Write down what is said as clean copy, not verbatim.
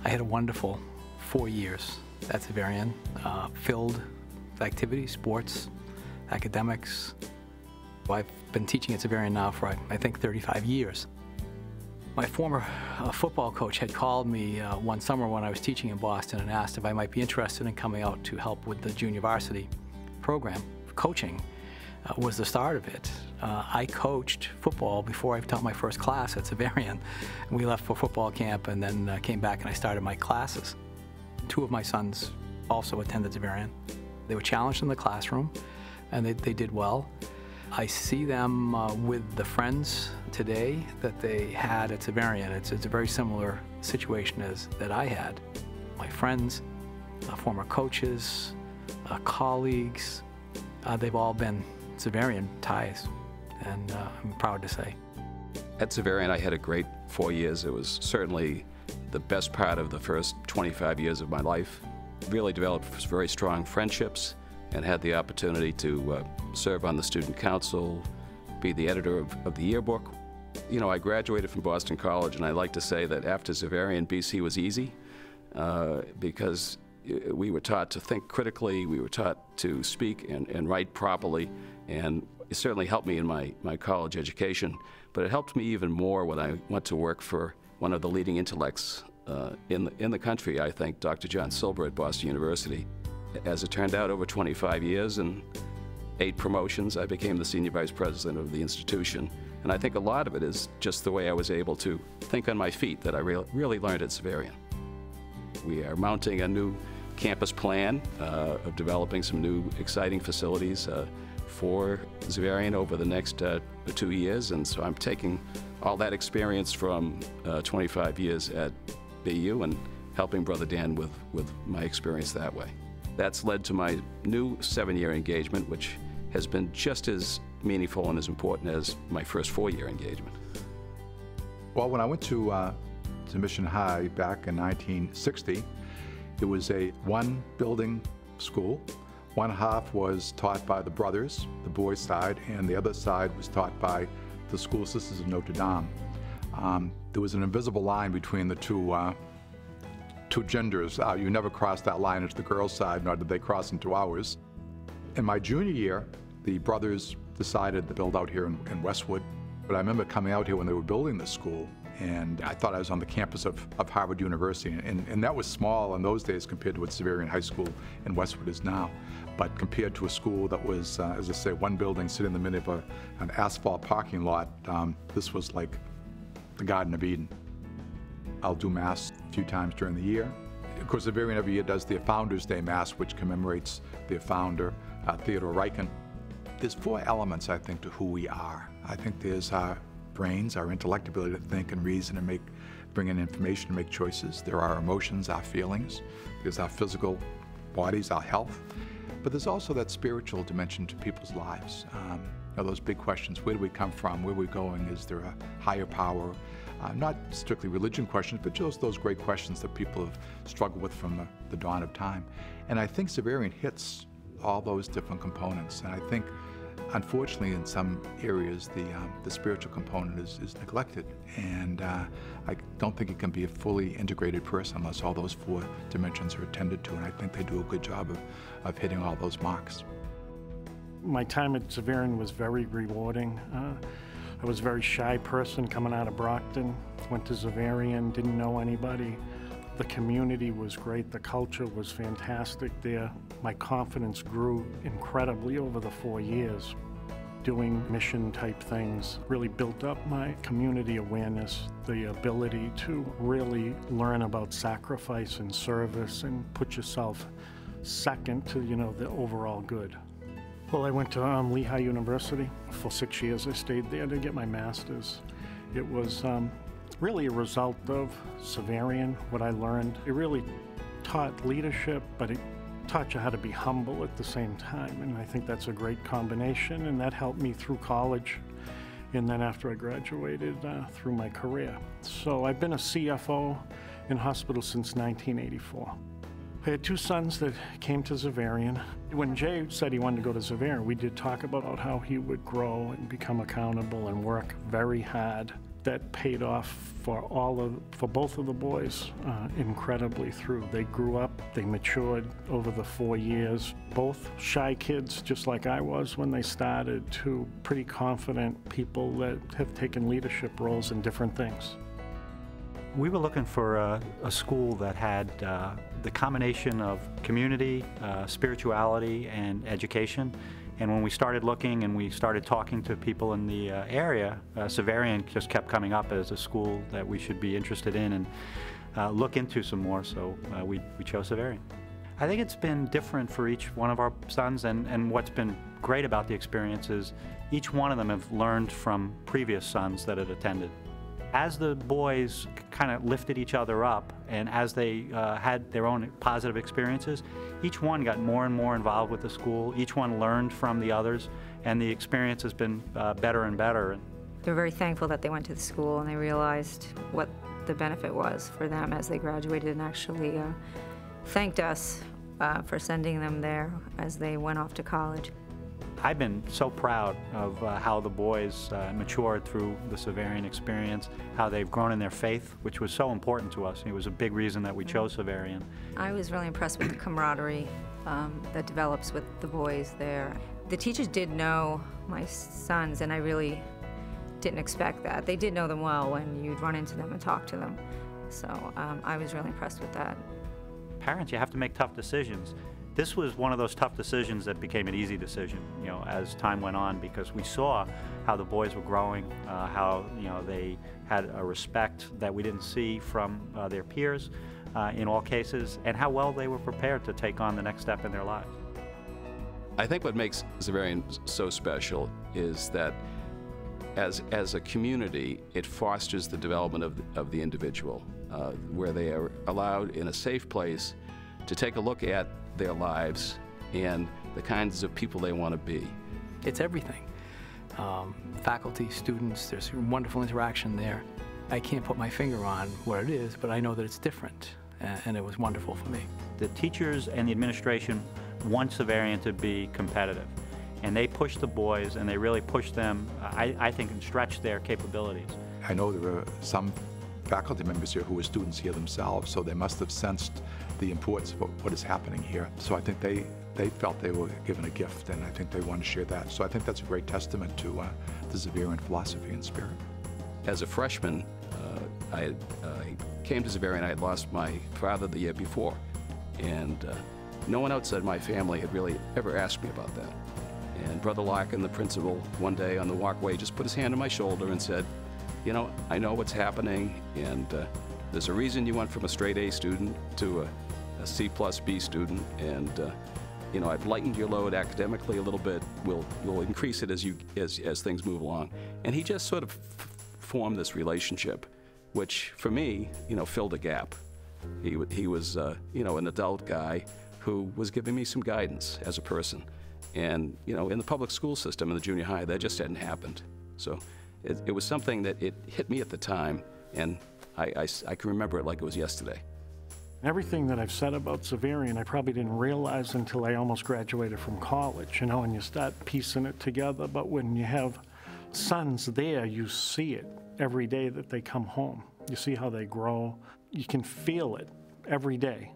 I had a wonderful 4 years at Xaverian, filled with activities, sports, academics. I've been teaching at Xaverian now for, I think, 35 years. My former football coach had called me one summer when I was teaching in Boston and asked if I might be interested in coming out to help with the junior varsity program. Coaching was the start of it. I coached football before I taught my first class at Xaverian. We left for football camp and then came back and I started my classes. 2 of my sons also attended Xaverian. They were challenged in the classroom and they did well. I see them with the friends today that they had at Xaverian. It's a very similar situation as that I had. My friends, former coaches, colleagues, they've all been Xaverian ties, and I'm proud to say. At Xaverian, I had a great 4 years. It was certainly the best part of the first 25 years of my life. Really developed very strong friendships and had the opportunity to serve on the student council, be the editor of the yearbook. You know, I graduated from Boston College, and I like to say that after Xaverian, BC was easy because we were taught to think critically, we were taught to speak and write properly, and it certainly helped me in my college education, but it helped me even more when I went to work for one of the leading intellects in the country, I think, Dr. John Silber at Boston University. As it turned out, over 25 years and 8 promotions, I became the senior vice president of the institution. And I think a lot of it is just the way I was able to think on my feet that I really learned at Xaverian. We are mounting a new campus plan of developing some new exciting facilities for Xaverian over the next 2 years. And so I'm taking all that experience from 25 years at BU and helping Brother Dan with my experience that way. That's led to my new 7-year engagement, which has been just as meaningful and as important as my first 4-year engagement. Well, when I went to Mission High back in 1960, it was a one-building school. One half was taught by the brothers, the boys' side, and the other side was taught by the School Sisters of Notre Dame. There was an invisible line between the two genders. You never crossed that line into the girls' side, nor did they cross into ours. In my junior year, the brothers decided to build out here in Westwood. But I remember coming out here when they were building the school, and I thought I was on the campus of Harvard University. And that was small in those days compared to what Xaverian High School in Westwood is now. But compared to a school that was, as I say, one building sitting in the middle of an asphalt parking lot, this was like the Garden of Eden. I'll do Mass a few times during the year. Of course, Xaverian every year does their Founders Day Mass, which commemorates their founder, Theodore Reichen. There's 4 elements, I think, to who we are. I think there's our brains, our intellect, ability to think and reason and bring in information and make choices. There are our emotions, our feelings. There's our physical bodies, our health. But there's also that spiritual dimension to people's lives. Those big questions: where do we come from? Where are we going? Is there a higher power? Not strictly religion questions, but just those great questions that people have struggled with from the dawn of time. And I think Xaverian hits all those different components. And I think, unfortunately, in some areas, the spiritual component is neglected. And I don't think it can be a fully integrated person unless all those 4 dimensions are attended to. And I think they do a good job of hitting all those marks. My time at Xaverian was very rewarding. I was a very shy person coming out of Brockton, went to Xaverian, didn't know anybody. The community was great, the culture was fantastic there. My confidence grew incredibly over the 4 years. Doing mission-type things really built up my community awareness, the ability to really learn about sacrifice and service and put yourself second to, the overall good. Well, I went to Lehigh University. For 6 years I stayed there to get my master's. It was really a result of Xaverian, what I learned. It really taught leadership, but it taught you how to be humble at the same time. And I think that's a great combination, and that helped me through college. And then after I graduated, through my career. So I've been a CFO in hospitals since 1984. I had 2 sons that came to Xaverian. When Jay said he wanted to go to Xaverian, we did talk about how he would grow and become accountable and work very hard that paid off for both of the boys incredibly through. They grew up, they matured over the 4 years. Both shy kids, just like I was when they started, to pretty confident people that have taken leadership roles in different things. We were looking for a school that had the combination of community, spirituality, and education. And when we started looking and we started talking to people in the area, Xaverian just kept coming up as a school that we should be interested in and look into some more, so we chose Xaverian. I think it's been different for each one of our sons, and what's been great about the experience is each one of them have learned from previous sons that had attended. As the boys kind of lifted each other up, and as they had their own positive experiences, each one got more and more involved with the school. Each one learned from the others, and the experience has been better and better. They're very thankful that they went to the school and they realized what the benefit was for them as they graduated, and actually thanked us for sending them there as they went off to college. I've been so proud of how the boys matured through the Xaverian experience, how they've grown in their faith, which was so important to us. It was a big reason that we chose Xaverian. I was really impressed with the camaraderie that develops with the boys there. The teachers did know my sons, and I really didn't expect that. They did know them well when you'd run into them and talk to them. So I was really impressed with that. Parents, you have to make tough decisions. This was one of those tough decisions that became an easy decision, you know, as time went on, because we saw how the boys were growing, how, you know, they had a respect that we didn't see from their peers in all cases, and how well they were prepared to take on the next step in their lives. I think what makes Xaverian so special is that as a community, it fosters the development of the individual, where they are allowed in a safe place to take a look at their lives and the kinds of people they want to be. It's everything. Faculty, students, there's wonderful interaction there. I can't put my finger on what it is, but I know that it's different, and it was wonderful for me. The teachers and the administration want Xaverian to be competitive, and they push the boys, and they really push them, I think, and stretch their capabilities. I know there were some faculty members here who were students here themselves, so they must have sensed the importance of what is happening here. So I think they felt they were given a gift, and I think they want to share that. So I think that's a great testament to the Xaverian philosophy and spirit. As a freshman, I came to Xaverian. I had lost my father the year before, and no one outside my family had really ever asked me about that. And Brother Larkin, the principal, one day on the walkway just put his hand on my shoulder and said, "You know, I know what's happening, and there's a reason you went from a straight A student to a C plus B student, and you know, I've lightened your load academically a little bit. We'll increase it as things move along." And he just sort of formed this relationship, which for me, you know, filled a gap. He was you know, an adult guy who was giving me some guidance as a person, and you know, in the public school system in the junior high, that just hadn't happened. So it was something that it hit me at the time, and I can remember it like it was yesterday. Everything that I've said about Xaverian, I probably didn't realize until I almost graduated from college, you know, and you start piecing it together. But when you have sons there, you see it every day that they come home. You see how they grow. You can feel it every day.